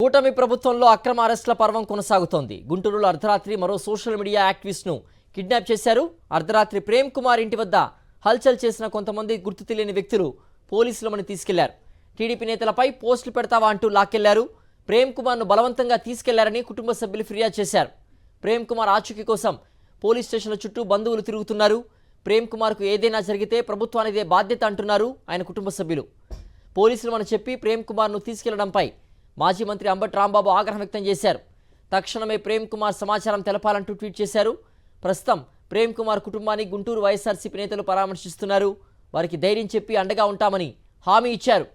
కూటమి ప్రభుత్వంలో అక్రమ అరెస్టుల పర్వం కొనసాగుతోంది. గుంటూరులో అర్ధరాత్రి మరో సోషల్ మీడియా యాక్టివిస్ట్ను కిడ్నాప్ చేశారు. అర్ధరాత్రి ప్రేమ్ కుమార్ ఇంటి వద్ద హల్చల్ చేసిన కొంతమంది గుర్తు తెలియని వ్యక్తులు పోలీసులమని తీసుకెళ్లారు. టీడీపీ నేతలపై పోస్టులు పెడతావా అంటూ లాక్కెళ్లారు. ప్రేమ్ కుమార్ను బలవంతంగా తీసుకెళ్లారని కుటుంబ సభ్యులు ఫిర్యాదు చేశారు. ప్రేమ్ కుమార్ ఆచూకీ కోసం పోలీస్ స్టేషన్ల చుట్టూ బంధువులు తిరుగుతున్నారు. ప్రేమ్ కుమార్కు ఏదైనా జరిగితే ప్రభుత్వానిదే బాధ్యత అంటున్నారు ఆయన కుటుంబ సభ్యులు. పోలీసులమని చెప్పి ప్రేమ్ కుమార్ను తీసుకెళ్లడంపై మాజీ మంత్రి అంబటి రాంబాబు ఆగ్రహం వ్యక్తం చేశారు. తక్షణమే ప్రేమ్ కుమార్ సమాచారం తెలపాలంటూ ట్వీట్ చేశారు. ప్రస్తుతం ప్రేమ్ కుమార్ కుటుంబాన్ని గుంటూరు వైఎస్ఆర్సీపీ నేతలు పరామర్శిస్తున్నారు. వారికి ధైర్యం చెప్పి అండగా ఉంటామని హామీ ఇచ్చారు.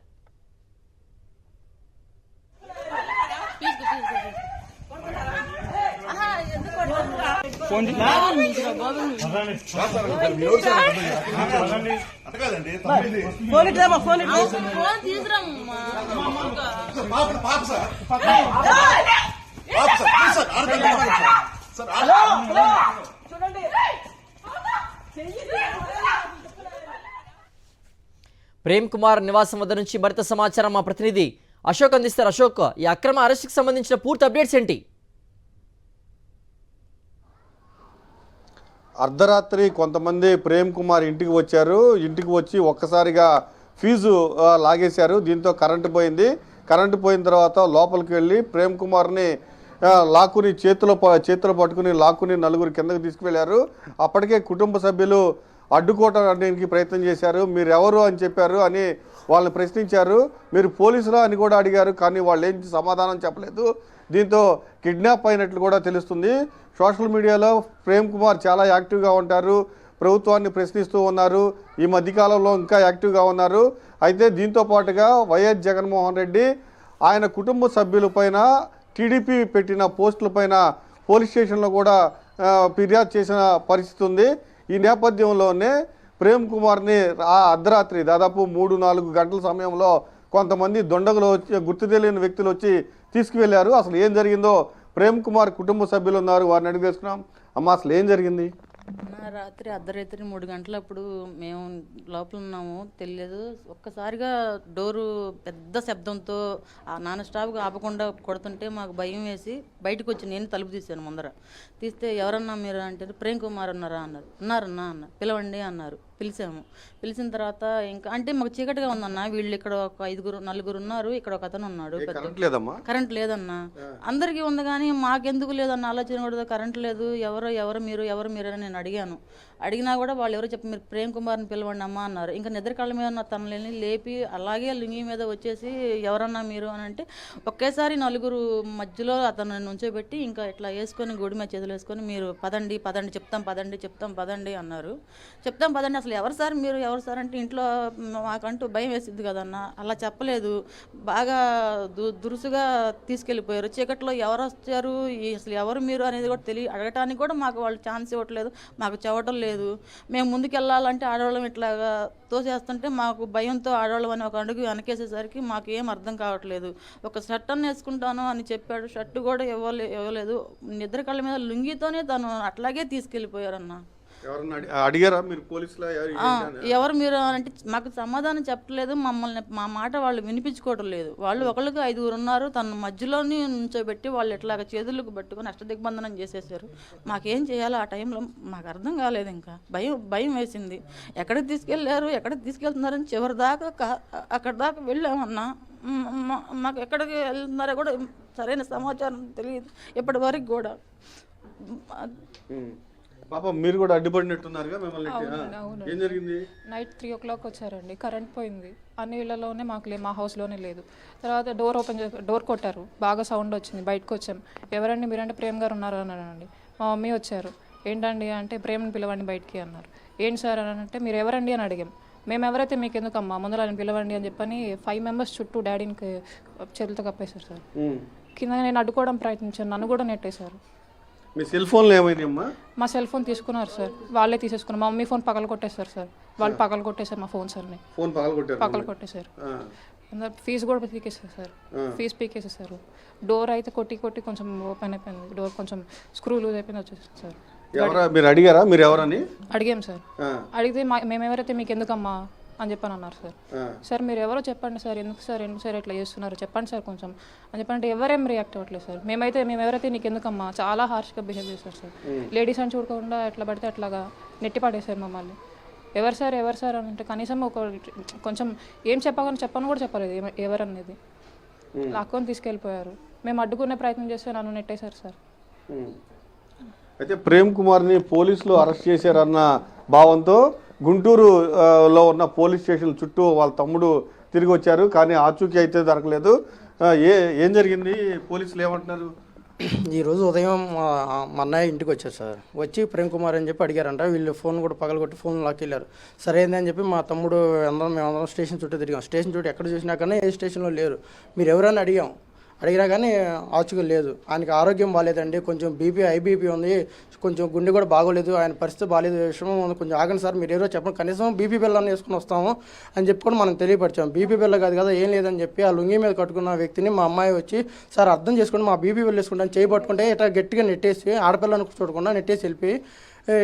ప్రేమ్ కుమార్ నివాసం వద్ద నుంచి మరింత సమాచారం మా ప్రతినిధి అశోక్ అందిస్తారు. అశోక్, ఈ అక్రమ అరెస్టుకు సంబంధించిన పూర్తి అప్డేట్స్ ఏంటి? అర్ధరాత్రి కొంతమంది ప్రేమ్ కుమార్ ఇంటికి వచ్చారు. ఇంటికి వచ్చి ఒక్కసారిగా ఫీజు లాగేశారు. దీంతో కరెంటు పోయింది. కరెంటు పోయిన తర్వాత లోపలికి వెళ్ళి ప్రేమ్ కుమార్ని లాక్కుని చేతిలో పట్టుకుని లాక్కుని నలుగురు కిందకి తీసుకువెళ్ళారు. అప్పటికే కుటుంబ సభ్యులు అడ్డుకోవడానికి ప్రయత్నం చేశారు. మీరు ఎవరు అని చెప్పారు అని వాళ్ళని ప్రశ్నించారు. మీరు పోలీసులా అని కూడా అడిగారు, కానీ వాళ్ళు ఏం సమాధానం చెప్పలేదు. దీంతో కిడ్నాప్ అయినట్లు కూడా తెలుస్తుంది. సోషల్ మీడియాలో ప్రేమ్ కుమార్ చాలా యాక్టివ్గా ఉంటారు. ప్రభుత్వాన్ని ప్రశ్నిస్తూ ఉన్నారు. ఈ మధ్యకాలంలో ఇంకా యాక్టివ్గా ఉన్నారు. అయితే దీంతో పాటుగా వైఎస్ జగన్మోహన్ రెడ్డి ఆయన కుటుంబ సభ్యులపైన టీడీపీ పెట్టిన పోస్టులపైన పోలీస్ స్టేషన్లో కూడా ఫిర్యాదు చేసిన పరిస్థితి ఉంది. ఈ నేపథ్యంలోనే ప్రేమ్ కుమార్ని ఆ అర్ధరాత్రి దాదాపు 3-4 గంటల సమయంలో కొంతమంది దొండగులు వచ్చి గుర్తు తెలియని వ్యక్తులు వచ్చి తీసుకువెళ్ళారు. అసలు ఏం జరిగిందో ప్రేమ్ కుమార్ కుటుంబ సభ్యులు ఉన్నారు, వారిని అడిగి తెలుసుకున్నాం. అమ్మ, అసలు ఏం జరిగింది? రాత్రి అర్ధరాత్రి 3 గంటలప్పుడు మేము లోపల ఉన్నాము, తెలియదు. ఒక్కసారిగా డోరు పెద్ద శబ్దంతో నాన్న స్టాప్గా ఆపకుండా కొడుతుంటే మాకు భయం వేసి బయటకు వచ్చి నేను తలుపు తీశాను. ముందర తీస్తే ఎవరన్నా మీరు అంటే ప్రేమ్ కుమార్ ఉన్నారా అన్నారు. ఉన్నారన్నా అన్న, పిలవండి అన్నారు. పిలిచాము. పిలిచిన తర్వాత ఇంకా అంటే మాకు చీకటిగా ఉందన్న. వీళ్ళు ఇక్కడ ఒక 5-4 ఉన్నారు, ఇక్కడ ఒక అతను ఉన్నాడు. కరెంట్ లేదన్నా. అందరికీ ఉంది కానీ మాకెందుకు లేదన్న ఆలోచన కూడా. కరెంట్ లేదు, ఎవరు మీరు అని నేను అడిగాను. అడిగినా కూడా వాళ్ళు ఎవరో చెప్పి మీరు ప్రేమ్ కుమార్ని పిలవండి అమ్మా అన్నారు. ఇంకా నిద్ర కళ్ళ మీద ఉన్న తనని లేపి అలాగే లుంగి మీద వచ్చేసి ఎవరన్నా మీరు అని అంటే ఒకేసారి 4 మధ్యలో అతను నుంచోబెట్టి ఇంకా ఇట్లా వేసుకొని గొడి మీద చేతులు వేసుకొని మీరు పదండి చెప్తాం పదండి అన్నారు. చెప్తాం పదండి, అసలు ఎవరు సార్ అంటే ఇంట్లో మాకంటూ భయం వేసిద్ది కదన్న. అలా చెప్పలేదు. బాగా దురుసుగా తీసుకెళ్ళిపోయారు. చీకట్లో ఎవరు వచ్చారు, అసలు ఎవరు మీరు అనేది కూడా అడగటానికి కూడా మాకు వాళ్ళు ఛాన్స్ ఇవ్వట్లేదు, మాకు చెప్పడం లేదు. మేము ముందుకెళ్ళాలంటే ఆడవాళ్ళం ఇట్లాగా తోసేస్తుంటే మాకు భయంతో ఆడవాళ్ళం అని ఒక అడుగు వెనకేసేసరికి మాకు ఏం అర్థం కావట్లేదు. ఒక షర్ట్ అన్న వేసుకుంటాను అని చెప్పాడు. షర్టు కూడా ఇవ్వలేదు. నిద్ర కళ్ళ మీద లుంగితోనే తను అట్లాగే తీసుకెళ్ళిపోయారన్న. అడిగారా మీరు పోలీసులు ఎవరు మీరు అంటే మాకు సమాధానం చెప్పలేదు. మా మాట వాళ్ళు వినిపించుకోవడం లేదు. వాళ్ళు ఒకళ్ళకి 5 ఉన్నారు. తన మధ్యలోని నుంచోబెట్టి వాళ్ళు ఇట్లాగా చేతులకు పట్టుకొని అష్టదిగ్బంధనం చేసేసారు. మాకేం చేయాలో ఆ టైంలో మాకు అర్థం కాలేదు. ఇంకా భయం వేసింది. ఎక్కడికి తీసుకెళ్తున్నారని చివరి దాకా అక్కడి దాకా వెళ్ళామన్నా. మాకు ఎక్కడికి వెళ్తున్నారో కూడా సరైన సమాచారం తెలియదు ఇప్పటి వరకు కూడా. పాప మీరు కూడా అడ్డుపడినట్టున్నారుగా మిమ్మల్ని. ఏం జరిగింది? నైట్ 3 o'clock వచ్చారండి. కరెంట్ పోయింది. అన్ని ఇళ్లలోనే మా హౌస్లోనే లేదు. తర్వాత డోర్ కొట్టారు. బాగా సౌండ్ వచ్చింది. బయటకు వచ్చాం. ఎవరండి మీరంటే ప్రేమ్ గారు ఉన్నారు అన్నారండి. మా మమ్మీ వచ్చారు. ఏంటండి అంటే ప్రేమ్ని పిలవండి బయటికి అన్నారు. ఏంటి సార్ అని అంటే మీరు ఎవరండి అని అడిగాం. మేము ఎవరైతే మీకు ఎందుకమ్మా, ముందర ఆయన పిలవండి అని చెప్పని 5 members చుట్టూ డాడీకి చేతులతో కప్పేశారు సార్. కింద నేను అడ్డుకోవడం ప్రయత్నించాను, నన్ను కూడా నెట్టేశారు. మీ సెల్ ఫోన్లో ఏమైంది అమ్మా? మా సెల్ ఫోన్ తీసుకున్నారు సార్. వాళ్ళే తీసేసుకున్నారు. మా మమ్మీ ఫోన్ పగల కొట్టేశారు సార్. వాళ్ళు పగల కొట్టేశారు మా ఫోన్స్ అన్ని. పగల కొట్టేశారు. ఫీజు కూడా పీకేసారు సార్. ఫీజు పీకేసేసారు. డోర్ అయితే కొట్టి కొంచెం ఓపెన్ అయిపోయింది. డోర్ కొంచెం స్క్రూ లూజ్ అయిపోయింది, వచ్చేసింది సార్. మీరు అడిగారా మీరు ఎవరని? అడిగాం సార్. అడిగితే మేము ఎవరైతే మీకు ఎందుకమ్మా, అని చెప్పని అన్నారు సార్. సార్ మీరు ఎవరో చెప్పండి సార్, ఎందుకు సార్ ఇట్లా చేస్తున్నారు చెప్పండి సార్ కొంచెం అని చెప్పంటే ఎవరేం రియాక్ట్ అవ్వట్లేదు సార్. మేము ఎవరైతే నీకు ఎందుకమ్మా చాలా హార్ష్గా బిహేవ్ చేస్తారు సార్. లేడీస్ అని చూడకుండా ఎట్లా పడితే అట్లాగా నెట్టి పడేసారు మమ్మల్ని. ఎవరు సార్ అని అంటే కనీసం కొంచెం ఏం చెప్పని కూడా చెప్పలేదు ఎవరనేది. లాక్కొని తీసుకెళ్ళిపోయారు. మేము అడ్డుకునే ప్రయత్నం చేస్తే నన్ను నెట్టేశారు సార్. అయితే ప్రేమ్ కుమార్ని పోలీసులు అరెస్ట్ చేశారన్న భావంతో గుంటూరులో ఉన్న పోలీస్ స్టేషన్ చుట్టూ వాళ్ళ తమ్ముడు తిరిగి వచ్చారు, కానీ ఆచూకీ అయితే దొరకలేదు. ఏం జరిగింది? పోలీసులు ఏమంటున్నారు? ఈరోజు ఉదయం మా అన్నయ్య ఇంటికి వచ్చారు సార్. వచ్చి ప్రేమ్ కుమార్ అని చెప్పి అడిగారంట. వీళ్ళు ఫోన్ కూడా పగలగొట్టి ఫోన్ లాక్కెళ్ళారు. సరైందని చెప్పి మా తమ్ముడు మేమందరం స్టేషన్ చుట్టూ తిరిగాం. స్టేషన్ చుట్టూ ఎక్కడ చూసినా కానీ ఏ స్టేషన్లో లేరు. మీరు ఎవరైనా అడిగినా కానీ ఆచూకీ లేదు. ఆయనకి ఆరోగ్యం బాగాలేదండి, కొంచెం హై బీపీ ఉంది, కొంచెం గుండె కూడా బాగోలేదు, ఆయన పరిస్థితి బాగాలేదు, విషయం కొంచెం ఆగండి సార్, మీరు ఎవరో చెప్పండి, కనీసం బీపీ బిల్లని వేసుకుని వస్తాము అని చెప్పి కూడా మనం తెలియపరిచాం. బీపీ బిల్ల కాదు కదా ఏం లేదని చెప్పి ఆ లుంగి మీద కట్టుకున్న వ్యక్తిని మా అమ్మాయి వచ్చి సార్ అర్థం చేసుకోండి మా బీపీ బిల్ వేసుకుంటాను చేయబట్టుకుంటే ఇట్లా గట్టిగా నెట్టేసి ఆడపిల్లని చూడకుండా నెట్టేసి వెళ్ళిపోయి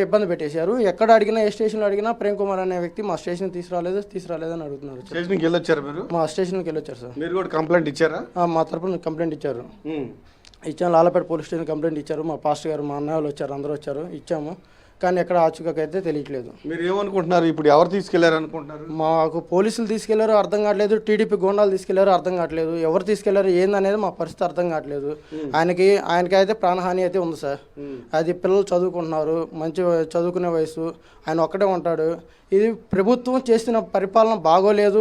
ఇబ్బంది పెట్టేశారు. ఎక్కడ అడిగినా ఏ స్టేషన్లో అడిగినా ప్రేమ్ కుమార్ అనే వ్యక్తి మా స్టేషన్ తీసుకురాలేదని అడుగుతున్నారు. స్టేషన్కి వెళ్ళొచ్చారు మీరు? మా స్టేషన్కి వెళ్ళొచ్చారు సార్. మీరు కూడా కంప్లైంట్ ఇచ్చారా? మా తరపున కంప్లైంట్ ఇచ్చారు. లాలపేట పోలీస్ స్టేషన్ కంప్లైంట్ ఇచ్చారు. మా పాస్టర్ గారు మా అన్నయ్య వాళ్ళు వచ్చారు, అందరూ వచ్చారు, ఇచ్చాము. కానీ ఎక్కడ ఆచూకీ అయితే తెలియట్లేదు. మీరు ఏమనుకుంటున్నారు? ఇప్పుడు ఎవరు తీసుకెళ్లారు అనుకుంటున్నారు? మాకు పోలీసులు తీసుకెళ్లారో అర్థం కావట్లేదు, టీడీపీ గోండాలు తీసుకెళ్లారో అర్థం కావట్లేదు, ఎవరు తీసుకెళ్లారు ఏందనేది మా పరిస్థితి అర్థం కావట్లేదు. ఆయనకి అయితే ప్రాణహాని అయితే ఉంది సార్. అది పిల్లలు చదువుకుంటున్నారు, మంచి చదువుకునే వయసు, ఆయన ఒక్కడే ఉంటాడు. ఇది ప్రభుత్వం చేసిన పరిపాలన బాగోలేదు.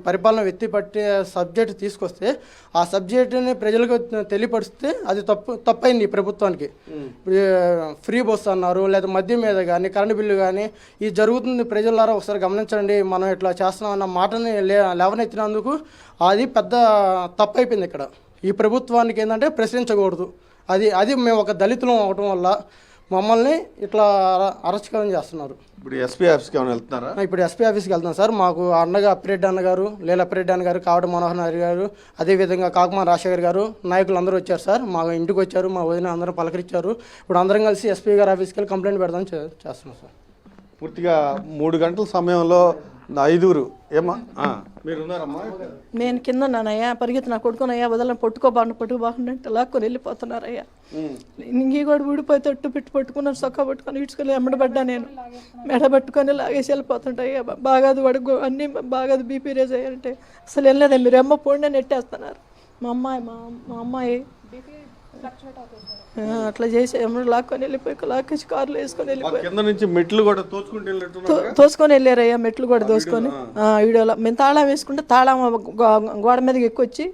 పరిపాలన ఎత్తిపట్టే సబ్జెక్ట్ తీసుకొస్తే ఆ సబ్జెక్టుని ప్రజలకు తెలియపరిస్తే అది తప్పైంది ఈ ప్రభుత్వానికి. ఫ్రీ బస్ అన్నారు, లేదా మద్యం మీద కానీ కరెంటు బిల్లు కానీ ఇది జరుగుతుంది. ప్రజలారా ఒకసారి గమనించండి, మనం ఇట్లా చేస్తున్నాం అన్న మాటని లేవనెత్తినందుకు అది పెద్ద తప్పు అయిపోయింది. ఇక్కడ ఈ ప్రభుత్వానికి ఏంటంటే ప్రశ్నించకూడదు. అది మేము ఒక దళితులం అవడం వల్ల మమ్మల్ని ఇట్లా అరెస్టుకరం చేస్తున్నారు. ఇప్పుడు ఎస్పీ ఆఫీస్కి ఏమైనా వెళ్తున్నారా? ఇప్పుడు ఎస్పీ ఆఫీస్కి వెళ్తున్నాం సార్. మాకు అన్నగా అప్పిరెడ్డి అన్నగారు, లేలప్పిరెడ్డి అన్నగారు, కావడ మనోహర్ నాయుడు గారు, అదేవిధంగా కాకుమార్ రాజశేఖర్ గారు నాయకులు అందరూ వచ్చారు సార్. మా ఇంటికి వచ్చారు, మా వదిన అందరూ పలకరించారు. ఇప్పుడు అందరం కలిసి ఎస్పీ గారు ఆఫీస్కి వెళ్ళి కంప్లైంట్ పెడదాం చేస్తున్నాం సార్. పూర్తిగా 3 గంటల సమయంలో 5 ఏమా మీరు ఉన్నారమ్మా? నేను కింద ఉన్నానయ్యా, పరిగెత్తి నా కొడుకునయ్యా వదలని పట్టుకోబాకుండా లాక్కొని వెళ్ళిపోతున్నారయ్యా. ఇంగి కూడా ఊడిపోయి తట్టు పట్టుకున్నాను, సొక్క పట్టుకొని ఇడ్చుకొని ఎమ్మడబడ్డా. నేను మెడ పట్టుకొని లాగేసి వెళ్ళిపోతుంటాయ్యా. బాగాదు వడుగు అన్నీ బాగాదు, బీపీ రేజ్ అయ్యారంటే అసలు వెళ్ళలేదా మీరు ఎమ్మ పోండి నెట్టేస్తున్నారు. మా అమ్మాయి అట్లా చేసి ఎమ్మడు లాక్కొని వెళ్ళిపోయి లాక్కేసి కార్లో వేసుకొని వెళ్ళిపోయి కింద నుంచి మెట్లు కూడా తోసుకొని వెళ్ళారయ్యా. మెట్లు కూడా తోసుకొని వీడియోలో మేము తాళం వేసుకుంటే తాళం గోడ మీదకి ఎక్కువచ్చి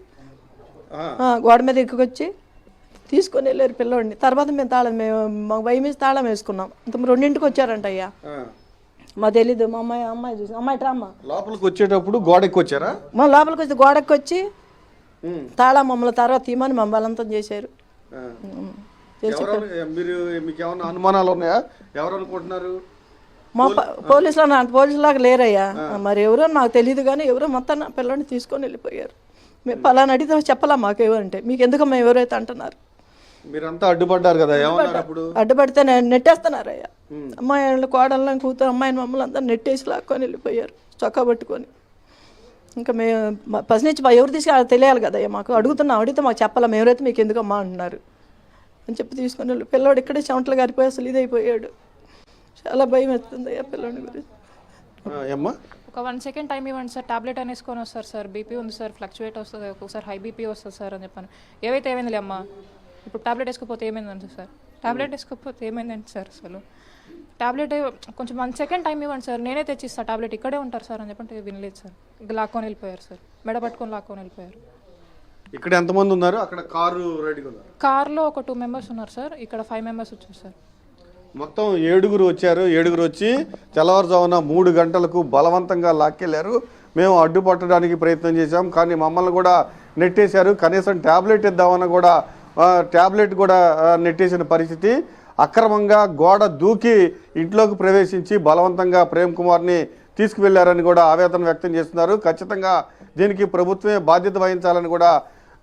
తీసుకొని వెళ్ళారు పిల్లోడిని. తర్వాత మేము మాకు భయం వేసి తాళం వేసుకున్నాం. ఇంత 2ంటికి వచ్చారంట అయ్యా. మా తెలీదు. మా అమ్మాయి చూసి అమ్మాయి ట్రామా లోపలికి వచ్చేటప్పుడు గోడకి వచ్చారా? మా లోపలికి వచ్చి గోడకి వచ్చి తాళం మమ్మల్ని తర్వాత తీమని మా బలంతం చేశారు. మీకు ఏమన్నా అనుమానాలు ఉన్నాయా? ఎవరు అనుకుంటున్నారు? మా పోలీసులాగా లేరయ్యా. మరి ఎవరో నాకు తెలియదు, కానీ ఎవరో మొత్తం నా పిల్లని తీసుకొని వెళ్ళిపోయారు. మేము పలానా అడిగితే చెప్పలా మాకు ఎవరంటే, మీకు ఎందుకమ్మా ఎవరైతే అంటున్నారు. మీరంతా అడ్డుపడ్డారు కదా, అడ్డుపడితే నెట్టేస్తున్నారయ్యా. అమ్మాయి కోడళ్ళని కూతురు అమ్మాయిని మమ్మల్ని అందరూ నెట్టేసి లాక్కొని వెళ్ళిపోయారు చొక్కా పట్టుకొని. ఇంకా మేము ఫస్ట్ నుంచి ఎవరు తీసుకు తెలియాలి కదయ్యా మాకు. అడిగితే మాకు చెప్పాలా, ఎవరైతే మీకు ఎందుకమ్మా అంటున్నారు అని చెప్పి తీసుకొని వెళ్ళి పిల్లోడు ఇక్కడే చెమటలు గారిపోయి అసలు ఇదైపోయాడు. చాలా భయం వేస్తుంది అయ్యా పిల్లోడి గురించి. ఒక 1 సెకండ్ టైం ఇవ్వండి సార్, టాబ్లెట్ అనేసుకొని వస్తారు సార్. బీపీ ఉంది సార్, ఫ్లక్చువేట్ వస్తుంది, ఒక్కొక్కసారి హై బీపీ వస్తుంది సార్ అని చెప్పాను. ఏమైందిలే అమ్మా, ఇప్పుడు టాబ్లెట్ వేసుకోకపోతే ఏమైందంటే సార్, టాబ్లెట్ వేసుకోకపోతే ఏమైందంటే సార్ అసలు టాబ్లెట్ కొంచెం 1 సెకండ్ టైం ఇవ్వండి సార్, నేనే తెచ్చిస్తాను టాబ్లెట్, ఇక్కడే ఉంటారు సార్ అని చెప్పంటే వినలేదు సార్. ఇంకా లాక్కొని వెళ్ళిపోయారు సార్, మెడ పట్టుకొని లాక్కొని వెళ్ళిపోయారు. ఇక్కడ ఎంతమంది ఉన్నారు? అక్కడ కార్లో ఒక 2 మెంబర్స్ ఉన్నారు సార్, ఇక్కడ 5 మెంబర్స్ వచ్చారు సార్. మొత్తం 7 వచ్చారు. 7 వచ్చి తెల్లవారుజామున 3 గంటలకు బలవంతంగా లాక్కెళ్ళారు. మేము అడ్డుపట్టడానికి ప్రయత్నం చేశాం, కానీ మమ్మల్ని కూడా నెట్టేశారు. కనీసం ట్యాబ్లెట్ ఇద్దామన్నా కూడా ట్యాబ్లెట్ కూడా నెట్టేసిన పరిస్థితి. అక్రమంగా గోడ దూకి ఇంట్లోకి ప్రవేశించి బలవంతంగా ప్రేమ్ కుమార్ని తీసుకువెళ్లారని కూడా ఆవేదన వ్యక్తం చేస్తున్నారు. ఖచ్చితంగా దీనికి ప్రభుత్వమే బాధ్యత వహించాలని కూడా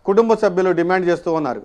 కుటుంబ సభ్యులు డిమాండ్ చేస్తూ ఉన్నారు.